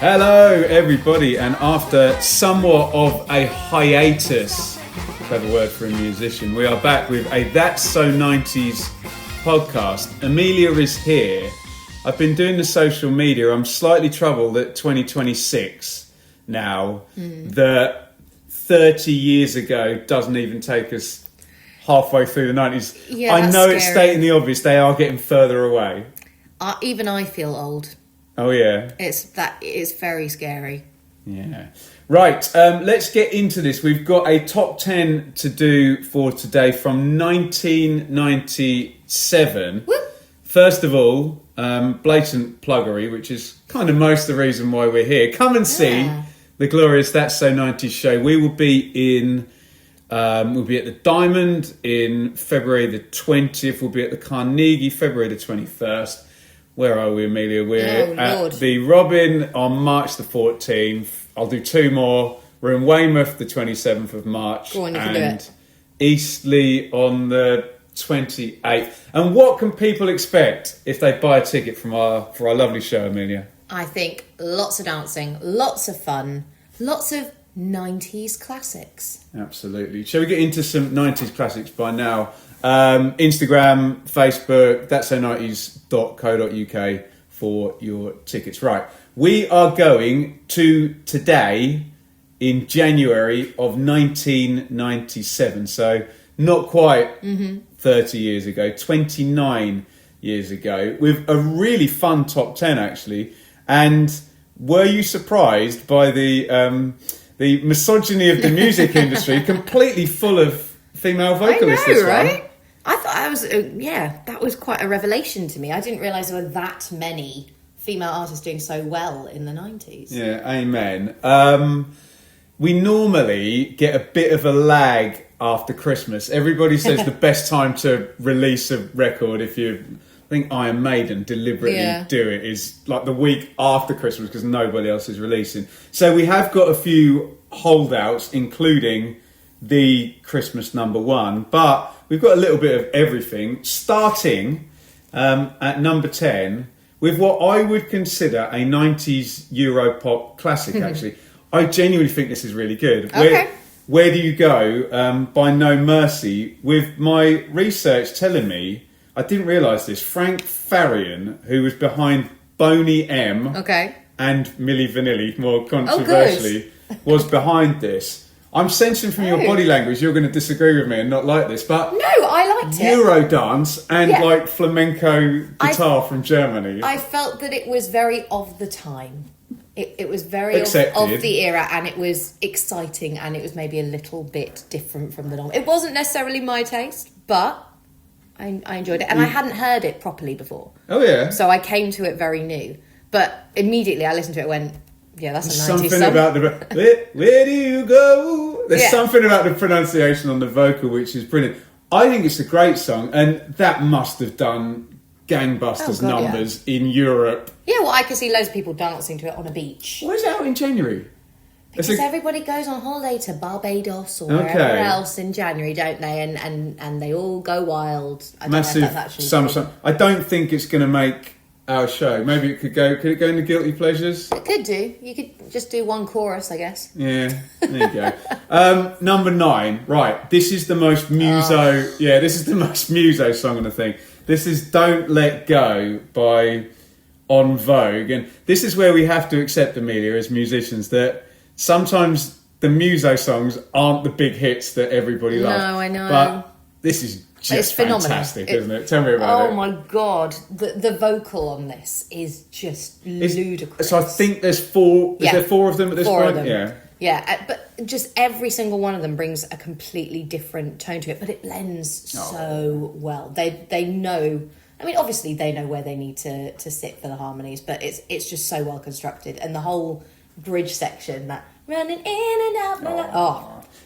Hello everybody, and after somewhat of a hiatus, clever word for a musician, we are back with a That's So 90s podcast. Amelia is here. I've been doing the social media. I'm slightly troubled at 2026 now that 30 years ago doesn't even take us halfway through the 90s. Yeah, I know scary. It's stating the obvious, they are getting further away. Even I feel old. Oh yeah. It's very scary. Yeah. Right, let's get into this. We've got a top 10 to do for today from 1997. Whoop. First of all, blatant pluggery, which is kind of most of the reason why we're here. Come and see the glorious That's So 90s show. We will be in... we'll be at the Diamond in February the 20th. We'll be at the Carnegie February the 21st. Where are we, Amelia? We're at the Robin on March the 14th. I'll do two more. We're in Weymouth the 27th of March. Go on, you can do it. Eastleigh on the 28th. And what can people expect if they buy a ticket for our lovely show, Amelia? I think lots of dancing, lots of fun, lots of 90s classics. Absolutely. Shall we get into some 90s classics by now? Instagram, Facebook, thatso90s.co.uk for your tickets. Right, we are going to today in January of 1997, so not quite 30 years ago, 29 years ago, with a really fun top 10 actually. And were you surprised by the misogyny of the music industry, completely full of female vocalists? I know, this one. right? I thought that was quite a revelation to me. I didn't realise there were that many female artists doing so well in the 90s. Yeah, amen. We normally get a bit of a lag after Christmas. Everybody says the best time to release a record, I think Iron Maiden deliberately do it, is like the week after Christmas because nobody else is releasing. So we have got a few holdouts, including the Christmas number one, but we've got a little bit of everything, starting at number 10 with what I would consider a 90s Europop classic, actually. I genuinely think this is really good. Okay. Where Do You Go by No Mercy, with my research telling me, I didn't realise this, Frank Farian, who was behind Boney M and Milli Vanilli, more controversially, was behind this. I'm sensing from your body language you're going to disagree with me and not like this, but... No, I liked it. Eurodance and like flamenco guitar from Germany. I felt that it was very of the time. It was very of the era, and it was exciting, and it was maybe a little bit different from the norm. It wasn't necessarily my taste, but I enjoyed it. And I hadn't heard it properly before. Oh, yeah. So I came to it very new. But immediately I listened to it and went... Yeah, that's a 90s something song. about the where do you go? There's something about the pronunciation on the vocal which is brilliant. I think it's a great song, and that must have done gangbusters numbers in Europe. Yeah, well, I could see loads of people dancing to it on a beach. Why is it out in January? Because everybody goes on holiday to Barbados or wherever else in January, don't they? And they all go wild. I don't know if that's actually summer. I don't think it's going to make our show. Maybe it could go. Could it go into Guilty Pleasures? It could do. You could just do one chorus, I guess. Yeah, there you go. Number 9. Right, this is the most muso. Yeah, this is the most muso song on the thing. This is "Don't Let Go" by En Vogue, and this is where we have to accept, Amelia, as musicians, that sometimes the muso songs aren't the big hits that everybody loves. No, I know. But this is just fantastic, isn't it? Tell me about it. Oh my God. The vocal on this is just ludicrous. So I think there's 4... Is there 4 of them at this point? Of them. Yeah, but just every single one of them brings a completely different tone to it, but it blends so well. They know... I mean, obviously they know where they need to sit for the harmonies, but it's just so well constructed. And the whole bridge section, that running in and out...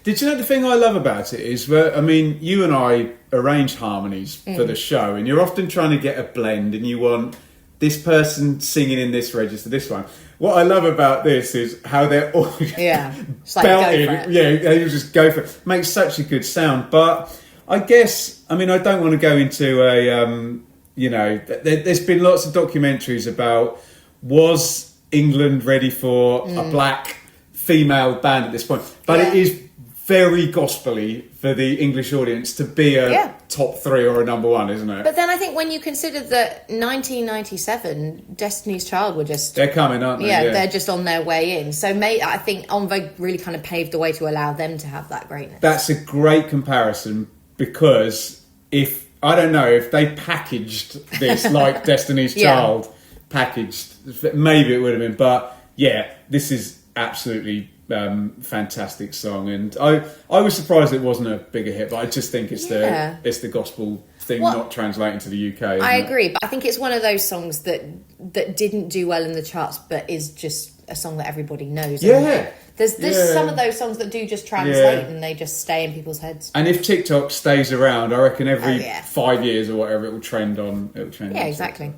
Did you know the thing I love about it is that, I mean, you and I arrange harmonies for the show, and you're often trying to get a blend, and you want this person singing in this register, this one. What I love about this is how they're all belting. They just go for it. Makes such a good sound. But I guess, I mean, I don't want to go into a, there's been lots of documentaries about, was England ready for a black female band at this point. But it is very gospelly for the English audience to be a top 3 or a number 1, isn't it? But then I think when you consider that 1997, Destiny's Child were just... They're coming, aren't they? Yeah, they're just on their way in. So I think En Vogue really kind of paved the way to allow them to have that greatness. That's a great comparison, because if they packaged this like Destiny's Child packaged, maybe it would have been. But yeah, this is absolutely fantastic song, and I was surprised it wasn't a bigger hit, but I just think it's the gospel thing not translating to the UK. I agree, but I think it's one of those songs that didn't do well in the charts, but is just a song that everybody knows. Yeah. There's some of those songs that do just translate and they just stay in people's heads. And if TikTok stays around, I reckon every 5 years or whatever, it will trend on. Yeah, exactly.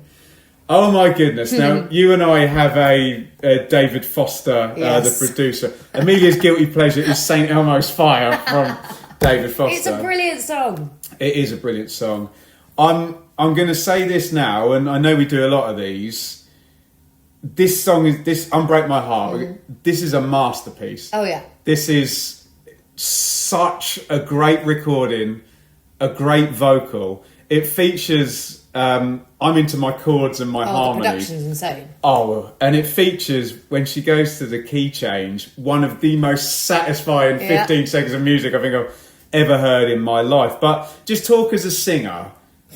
Oh my goodness! Now you and I have a David Foster, the producer. Amelia's guilty pleasure is St Elmo's Fire from David Foster. It's a brilliant song. It is a brilliant song. I'm going to say this now, and I know we do a lot of these. This song is Unbreak My Heart. This is a masterpiece. Oh yeah. This is such a great recording, a great vocal. It features. I'm into my chords and my harmonies. The production's insane. Oh, and it features, when she goes to the key change, one of the most satisfying 15 seconds of music I think I've ever heard in my life. But just talk as a singer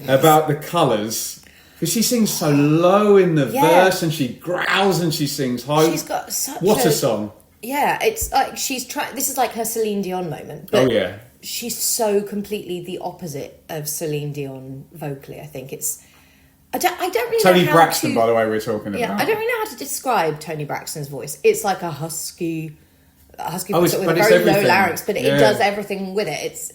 about the colours, because she sings so low in the verse, and she growls and she sings high. She's got such a song. Yeah, it's like she's trying. This is like her Celine Dion moment. But she's so completely the opposite of Celine Dion vocally. I think it's. I don't really Tony know how Braxton, by the way, we're talking about. Yeah, I don't really know how to describe Tony Braxton's voice. It's like a husky voice with a very low larynx, but it does everything with it. It's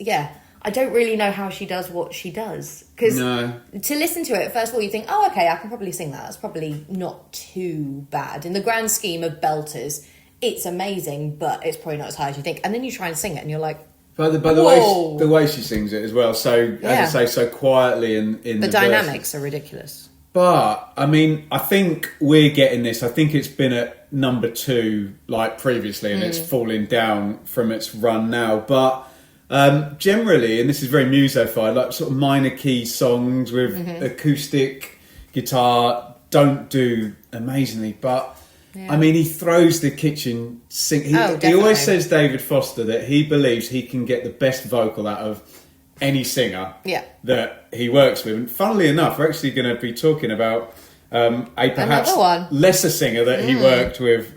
I don't really know how she does what she does, because to listen to it, first of all, you think, oh, okay, I can probably sing that. That's probably not too bad in the grand scheme of belters. It's amazing, but it's probably not as high as you think. And then you try and sing it, and you're like. But the way she sings it as well, so as I say, so quietly in the dynamics are ridiculous. But I mean, I think we're getting this. I think it's been at number 2 like previously, and it's falling down from its run now. But generally, and this is very muso-fied, like sort of minor key songs with acoustic guitar don't do amazingly, but. Yeah. I mean, he throws the kitchen sink. He always says, David Foster, that he believes he can get the best vocal out of any singer that he works with. And funnily enough, we're actually going to be talking about a perhaps lesser singer that he worked with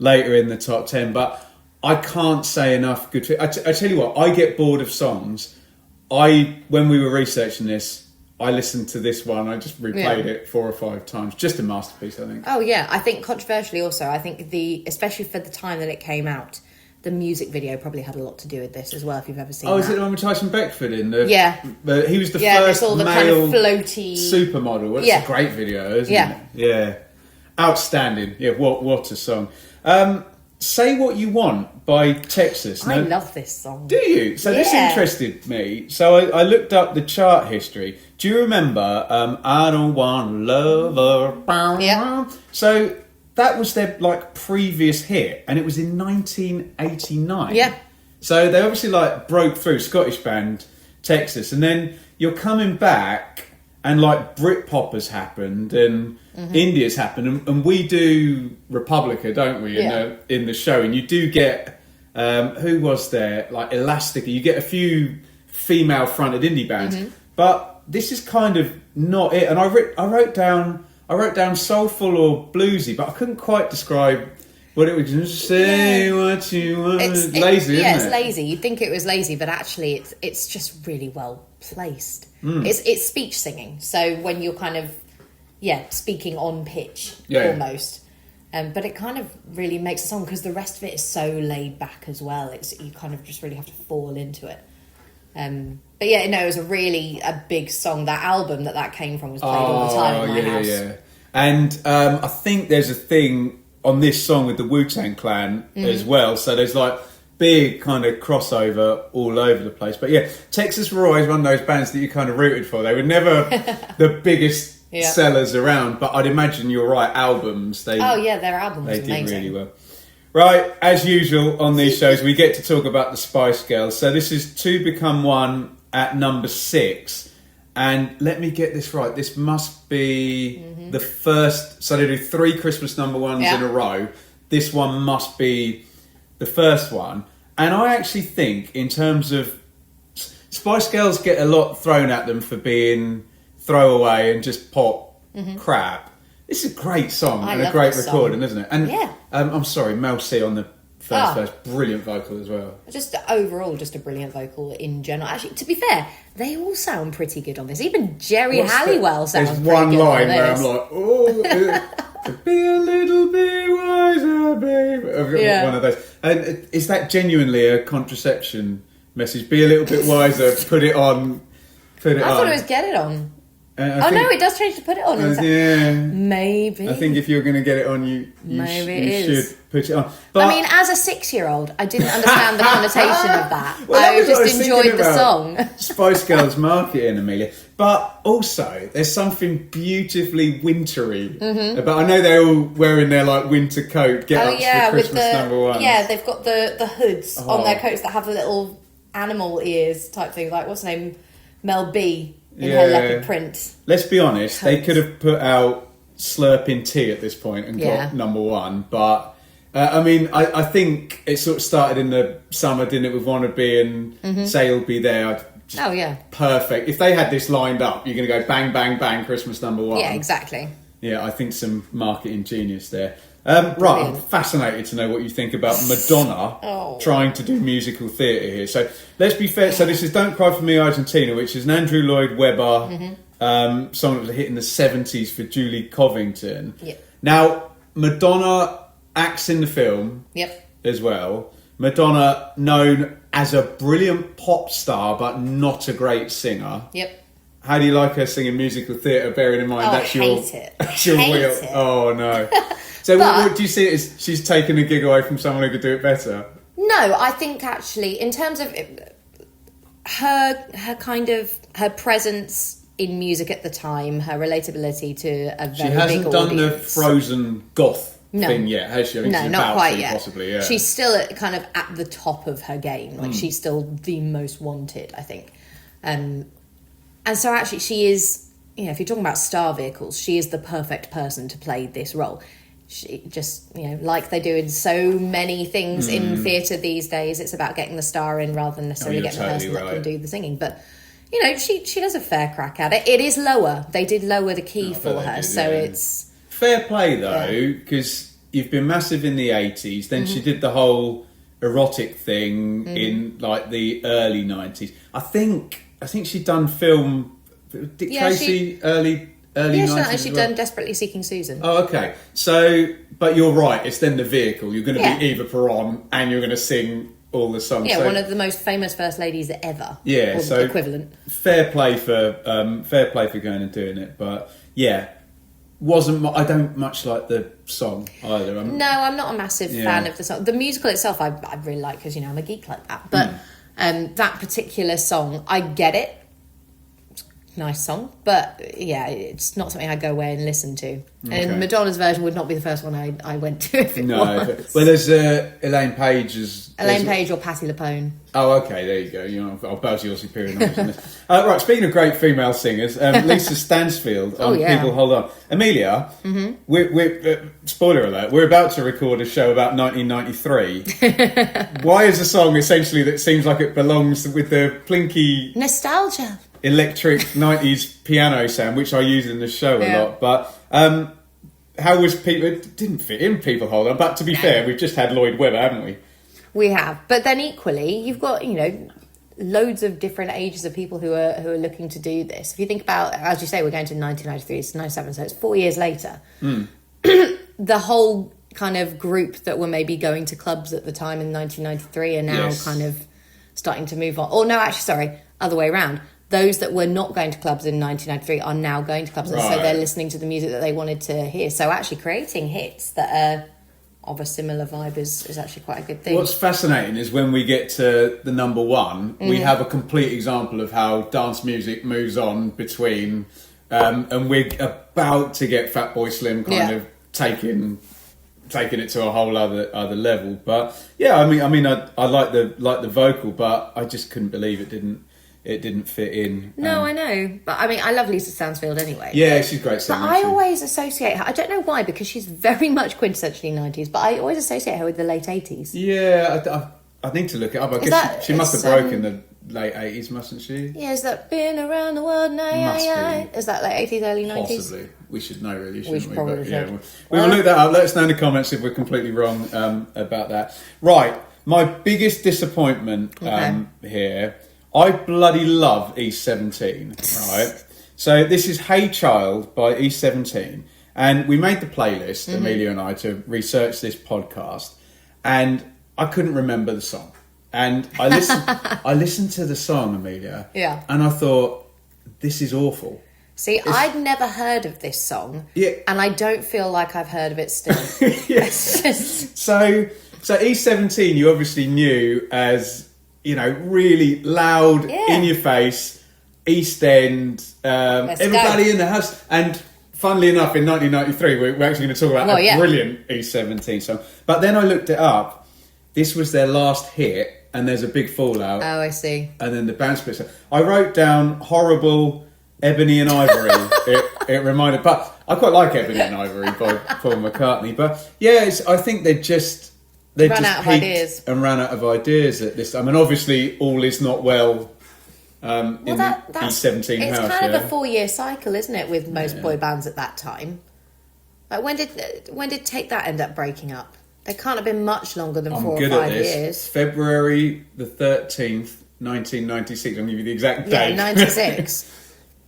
later in the top 10. But I can't say enough good. I tell you what, I get bored of songs. When we were researching this, I listened to this one. I just replayed it 4 or 5 times. Just a masterpiece, I think. Oh yeah, I think controversially also. I think especially for the time that it came out, the music video probably had a lot to do with this as well. If you've ever seen. Is it the one with Tyson Beckford in? He was the first all the male kind of floaty supermodel. Well, it's a great video, isn't it? Yeah, outstanding. Yeah, what a song. Say What You Want by Texas. I love this song. Do you? So this interested me. So I looked up the chart history. Do you remember I Don't Want Love Her? Yeah. So that was their previous hit, and it was in 1989. Yeah. So they obviously broke through, Scottish band, Texas, and then you're coming back and Britpop has happened and India's happened, and we do Republica, don't we, in the show, and you do get who was there, Elastica, you get a few female fronted indie bands, but this is kind of not it. And I wrote down soulful or bluesy, but I couldn't quite describe what it was. Just say what you want. It's lazy, isn't it? It's lazy. You'd think it was lazy, but actually it's just really well placed. It's speech singing. So when you're kind of speaking on pitch almost. But it kind of really makes a song, because the rest of it is so laid back as well. You kind of just really have to fall into it. But it was a big song. That album that came from was played all the time in my house. Yeah. And I think there's a thing on this song with the Wu-Tang Clan as well. So there's big kind of crossover all over the place. But Texas were always one of those bands that you kind of rooted for. They were never the biggest sellers around. But I'd imagine you're right. Albums, their album was they did amazing. really well. Right, as usual on these shows, we get to talk about the Spice Girls. So this is Two Become One at number 6. And let me get this right. This must be the first. So they do 3 Christmas number ones in a row. This one must be the first one. And I actually think, in terms of Spice Girls, get a lot thrown at them for being throwaway and just pop crap. This is a great song and a great recording, isn't it? And I'm sorry, Mel C on the first verse, brilliant vocal as well. Just overall, just a brilliant vocal in general. Actually, to be fair, they all sound pretty good on this. Even Jerry Halliwell sounds pretty good on this. There's one line where I'm like, oh, be a little bit wiser, babe. I've got one of those. And is that genuinely a contraception message? Be a little bit wiser, put it on. I thought it was get it on. No, it does change to put it on. Maybe. I think if you're going to get it on, you should put it on. But, I mean, as a 6-year-old, I didn't understand the connotation of that. I just enjoyed the song. Spice Girls marketing, Amelia. But also, there's something beautifully wintry about. I know they're all wearing their winter coat, get up for Christmas number one. Yeah, they've got the hoods on their coats that have the little animal ears type thing. Like, what's her name? Mel B. In her leopard print. Let's be honest, they could have put out Slurping Tea at this point and got number one. But, I mean, I think it sort of started in the summer, didn't it, with Wanna Be and Say You'll Be There. Perfect. If they had this lined up, you're going to go bang, bang, bang, Christmas number one. Yeah, exactly. Yeah, I think some marketing genius there. Right, I'm fascinated to know what you think about Madonna trying to do musical theatre here. So let's be fair. So this is Don't Cry For Me Argentina, which is an Andrew Lloyd Webber song that was a hit in the 70s for Julie Covington. Yep. Now, Madonna acts in the film as well. Madonna, known as a brilliant pop star, but not a great singer. Yep. How do you like her singing musical theatre, bearing in mind that's your wheel? Oh, no. So what do you see it as she's taken a gig away from someone who could do it better? No, I think actually, in terms of her presence in music at the time, her relatability to a very big audience. She hasn't done the Frozen goth thing yet, has she? I mean, no, not quite yet. Possibly, yeah. She's still at the top of her game. Like she's still the most wanted, I think. And so actually, she is. If you're talking about star vehicles, she is the perfect person to play this role. She just, like they do in so many things in theatre these days, it's about getting the star in rather than necessarily getting the person that can do the singing. But, she does a fair crack at it. It is lower. They did lower the key for her, it's... Fair play, though, because you've been massive in the 80s, then she did the whole erotic thing in, the early 90s. I think she'd done film... Dick Tracy, early 90s she'd done Desperately Seeking Susan. Oh, okay. So, but you're right, it's then the vehicle. You're going to be Eva Peron and you're going to sing all the songs. Yeah, one of the most famous first ladies ever. Yeah, so equivalent. Fair play for going and doing it, but I don't much like the song either. I'm not a massive fan of the song. The musical itself, I really like because I'm a geek like that. But that particular song, I get it. Nice song, but it's not something I go away and listen to. Okay. And Madonna's version would not be the first one I went to if it was. Well, there's Elaine Page Page or Patti LuPone. Oh, okay, there you go. I'll buzz your superior knowledge on this. Right, speaking of great female singers, Lisa Stansfield on People Hold On. Amelia, we're spoiler alert, we're about to record a show about 1993. Why is a song essentially that seems like it belongs with the plinky... Nostalgia. Electric 90s piano sound, which I use in the show a lot, but how was people? It didn't fit in People Hold On, but to be fair, we've just had Lloyd Webber, haven't we? We have, but then equally, you've got loads of different ages of people who are looking to do this. If you think about, as you say, we're going to 1993, it's 97, so it's 4 years later. The whole kind of group that were maybe going to clubs at the time in 1993 are now kind of starting to move on. Or no, actually, sorry, other way around. Those that were not going to clubs in 1993 are now going to clubs, and so they're listening to the music that they wanted to hear. So actually creating hits that are of a similar vibe is actually quite a good thing. What's fascinating is when we get to the number one, we have a complete example of how dance music moves on between and we're about to get Fatboy Slim kind of taking it to a whole other level. But yeah, I mean, I like the vocal, but I just couldn't believe it didn't fit in. No, I know, but I mean, I love Lisa Stansfield anyway. Yeah, she's great singer. But I always associate her. I don't know why, because she's very much quintessentially 90s. But I always associate her with the late 80s. Yeah, I need to look it up. I guess she must have broken the late 80s, mustn't she? Yeah, is that been around the world now? Is that late 80s, early 90s? Possibly. We should know, really, shouldn't we? Probably but, should. Yeah, we will look that up. Let us know in the comments if we're completely wrong about that. Right, my biggest disappointment here. I bloody love E17, right? So this is Hey Child by E17. And we made the playlist, Amelia and I, to research this podcast. And I couldn't remember the song. And I listened to the song, Amelia. Yeah. And I thought, this is awful. See, I'd never heard of this song. Yeah. And I don't feel like I've heard of it still. Yes. So E17 you obviously knew as, really loud, in your face, East End, everybody in the house. And funnily enough, in 1993, we're actually going to talk about a brilliant E17 song. But then I looked it up. This was their last hit, and there's a big fallout. Oh, I see. And then the band splits. I wrote down horrible Ebony and Ivory. it reminded, but I quite like Ebony and Ivory by Paul McCartney. But yeah, I think they just ran out of ideas and ran out of ideas at this time. And obviously, all is not well. In the E17 house. It's kind of a 4-year cycle, isn't it, with most boy bands at that time? Like when did Take That end up breaking up? They can't have been much longer than 4 or 5 years. February the 13th, 1996. I'll give you the exact date. Yeah, 96.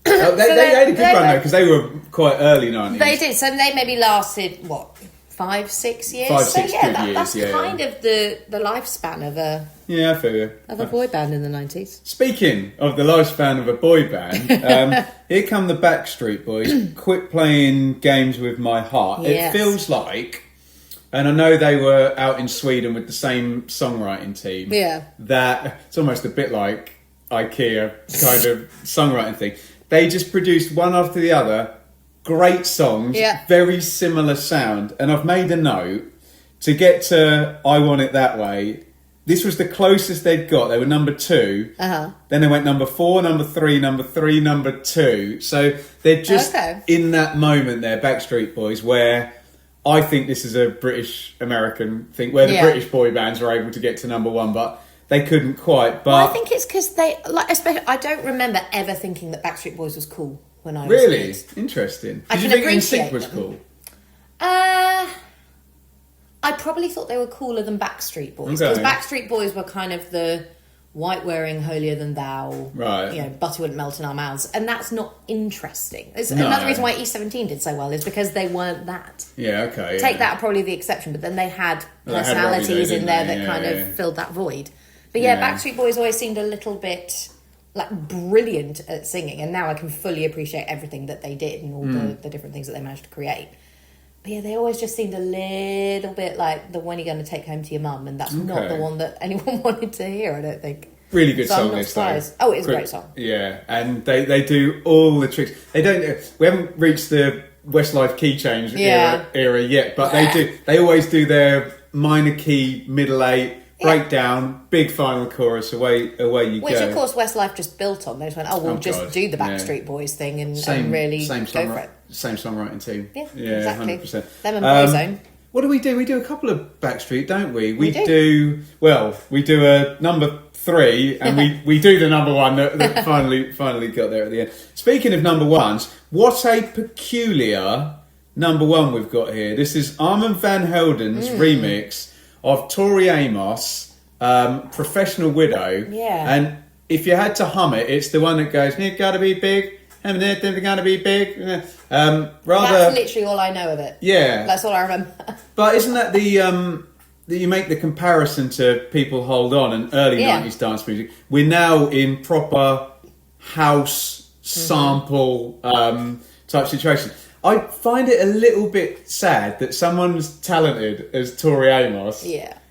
They had a good run though, because they were quite early 90s. They did. So they maybe lasted, 5-6 years? 5-6 years, that's kind of the lifespan of a... Yeah, I feel you. Of a boy band in the 90s. Speaking of the lifespan of a boy band, here come the Backstreet Boys. Quit playing games with my heart. Yes. It feels like, and I know they were out in Sweden with the same songwriting team. Yeah. That it's almost a bit like IKEA kind of songwriting thing. They just produced one after the other, great songs, very similar sound. And I've made a note to get to I Want It That Way. This was the closest they'd got. They were number 2. Uh-huh. Then they went number 4, number 3, number 3, number 2. So they're just in that moment there, Backstreet Boys, where I think this is a British-American thing, where the British boy bands were able to get to number 1, but they couldn't quite. But well, I think it's because especially, I don't remember ever thinking that Backstreet Boys was cool when I was really kids. Interesting. I Did you can think appreciate NSYNC was them. cool? I probably thought they were cooler than Backstreet Boys, because Backstreet Boys were kind of the white-wearing, holier-than-thou, right? butter wouldn't melt in our mouths, and that's not interesting. Another reason why E17 did so well is because they weren't that. Yeah, okay. Take That probably the exception, but then they had personalities in there that kind of filled that void. But Backstreet Boys always seemed a little bit brilliant at singing, and now I can fully appreciate everything that they did and all the different things that they managed to create. But yeah, they always just seemed a little bit like the When You're Going to Take Home to Your Mum, and that's not the one that anyone wanted to hear, I don't think. Really good song this though. Oh, it is a great song. Yeah, and they do all the tricks. We haven't reached the Westlife key change era yet, but they do. They always do their minor key, middle 8, breakdown, big final chorus, away you go. Which, of course, Westlife just built on. They just went, we'll just do the Backstreet Boys thing and really go for it. Same songwriting team. Yeah, exactly. 100%. Them and Boyzone. What do? We do a couple of Backstreet, don't we? We do a number 3, and we do the number 1 that finally got there at the end. Speaking of number 1s, what a peculiar number 1 we've got here. This is Armand Van Helden's remix of Tori Amos, Professional Widow. Yeah. And if you had to hum it, it's the one that goes, "You gotta be big, and they're gonna be big." That's literally all I know of it. Yeah. That's all I remember. But isn't that that you make the comparison to People Hold On and early 90s dance music? We're now in proper house sample type situation. I find it a little bit sad that someone as talented as Tori Amos,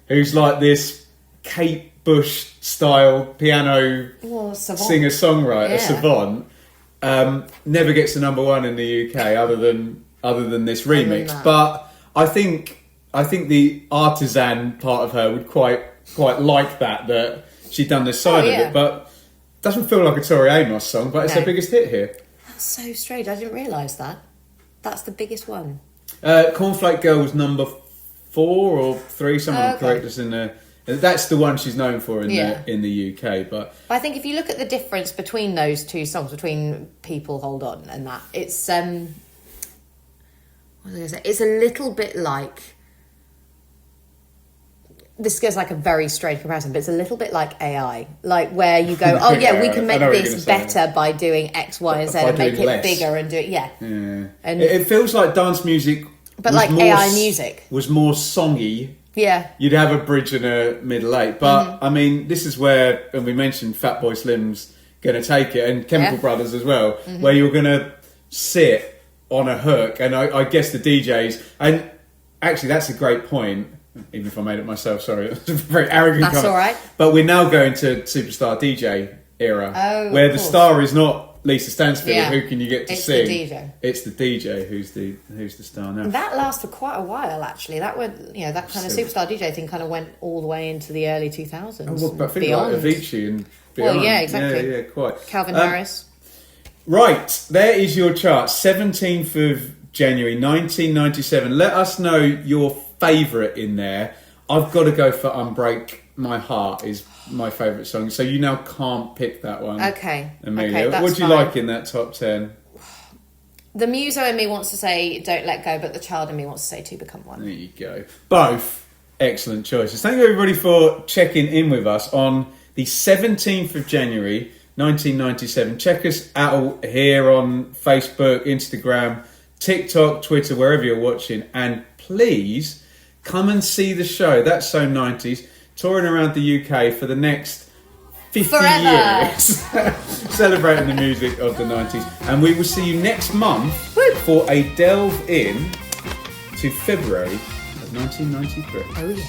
who's like this Kate Bush style piano singer-songwriter savant, never gets to number one in the UK other than this remix. that. But I think the artisan part of her would quite like that she'd done this side of it. But doesn't feel like a Tori Amos song, but it's her biggest hit here. That's so strange. I didn't realise that. That's the biggest one. Cornflake Girl was number 4 or 3. Someone will correct us in there. That's the one she's known for in the UK. But I think if you look at the difference between those two songs, between People Hold On and that, it's what was I gonna say? It's a little bit like, this goes like a very strange comparison, but it's a little bit like AI, like where you go, oh yeah, we can make this better by doing X, Y, and Z and make it bigger and do it, And it feels like dance music, but like AI music was more songy. Yeah, you'd have a bridge and a middle 8, but I mean, this is where, and we mentioned Fatboy Slim's going to take it, and Chemical Brothers as well, where you're going to sit on a hook, and I guess the DJs, and actually that's a great point. Even if I made it myself, sorry, it's a very arrogant comment. That's all right. But we're now going to Superstar DJ era, where the star is not Lisa Stansfield. Who can you get to sing? It's the DJ. It's the DJ who's the star now. That lasted for quite a while, actually. That went, that kind of Superstar DJ thing kind of went all the way into the early 2000s. Well, but I think like Avicii and beyond. Well, yeah, exactly. Yeah, quite. Calvin Harris. Right, there is your chart. 17th of January, 1997. Let us know your favourite in there. I've got to go for Unbreak My Heart is my favourite song. So you now can't pick that one. Okay. Amelia, that's what do you fine. like in that top 10? The muso in me wants to say Don't Let Go, but the child in me wants to say To Become One. There you go. Both excellent choices. Thank you everybody for checking in with us on the 17th of January 1997. Check us out here on Facebook, Instagram, TikTok, Twitter, wherever you're watching, and please come and see the show. That's So 90s, touring around the UK for the next 50 years, celebrating the music of the 90s. And we will see you next month for a delve in to February of 1993. Oh yeah.